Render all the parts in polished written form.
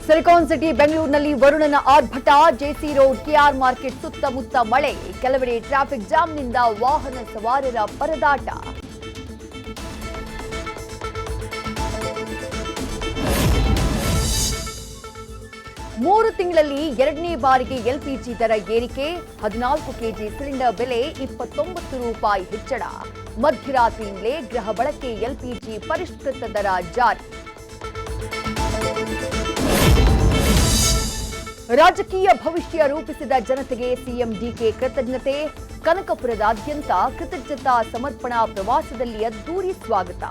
Silicon city ಬೆಂಗಳೂರಿನಲ್ಲಿ ವರುಣನ ಆರ್ಭಟ. ಜೆಸಿ ರೋಡ್, ಕೆಆರ್ ಮಾರ್ಕೆಟ್ ಸುತ್ತಮುತ್ತ ಮಳೆ. ಕೆಲವೆಡೆ ಟ್ರಾಫಿಕ್ ಜಾಮ್ನಿಂದ ವಾಹನ ಸವಾರರ ಪರದಾಟ. ಮೂರು ತಿಂಗಳಲ್ಲಿ ಎರಡನೇ ಬಾರಿಗೆ ಎಲ್ಪಿಜಿ ದರ ಏರಿಕೆ. 14 ಕೆಜಿ ಸಿಲಿಂಡರ್ ಬೆಲೆ 29 ರೂಪಾಯಿ ಹೆಚ್ಚಳ. ಮಧ್ಯರಾತ್ರಿಯಿಂದಲೇ ಗೃಹ ಬಳಕೆ ಎಲ್ಪಿಜಿ ಪರಿಷ್ಕೃತ ದರ ಜಾರಿ. ರಾಜಕೀಯ ಭವಿಷ್ಯ ರೂಪಿಸಿದ ಜನತೆಗೆ ಸಿಎಂ ಡಿಕೆ ಕೃತಜ್ಞತೆ. ಕನಕಪುರದಾದ್ಯಂತ ಕೃತಜ್ಞತಾ ಸಮರ್ಪಣಾ ಪ್ರವಾಸದಲ್ಲಿ ಅದ್ದೂರಿ ಸ್ವಾಗತ.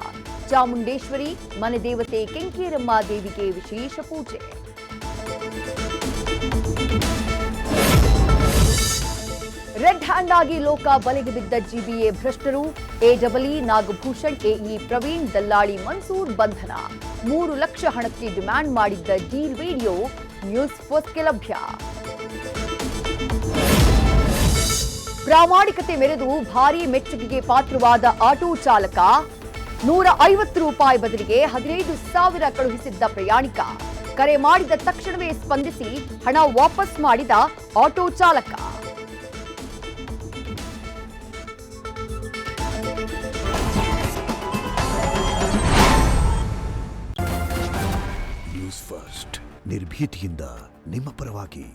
ಚಾಮುಂಡೇಶ್ವರಿ, ಮನೆದೇವತೆ ಕೆಂಕೇರಮ್ಮ ದೇವಿಗೆ ವಿಶೇಷ ಪೂಜೆ. ರೆಡ್ ಹ್ಯಾಂಡ್ ಆಗಿ ಲೋಕ ಬಲೆಗೆ ಬಿದ್ದ ಜಿಬಿಎ ಭ್ರಷ್ಟರು. ಎಡಬ್ಲ್ಇ ನಾಗಭೂಷಣ್, ಎಇ ಪ್ರವೀಣ್, ದಲ್ಲಾಳಿ ಮನ್ಸೂರ್ ಬಂಧನ. 3 ಲಕ್ಷ ಹಣಕ್ಕೆ ಡಿಮ್ಯಾಂಡ್ ಮಾಡಿದ್ದ ಡೀಲ್ ವಿಡಿಯೋ ನ್ಯೂಸ್ ಫಸ್ಟ್ಗೆ ಲಭ್ಯ. ಪ್ರಾಮಾಣಿಕತೆ ಮೆರೆದು ಭಾರೀ ಮೆಚ್ಚುಗೆಗೆ ಪಾತ್ರವಾದ ಆಟೋ ಚಾಲಕ. 150 ರೂಪಾಯಿ ಬದಲಿಗೆ 15,000 ಕಳುಹಿಸಿದ್ದ ಪ್ರಯಾಣಿಕ. ಕರೆ ಮಾಡಿದ ತಕ್ಷಣವೇ ಸ್ಪಂದಿಸಿ ಹಣ ವಾಪಸ್ ಮಾಡಿದ ಆಟೋ ಚಾಲಕ. ನ್ಯೂಸ್ ಫಸ್ಟ್, ನಿರ್ಭೀತಿಯಿಂದ ನಿಮ್ಮ ಪರವಾಗಿ.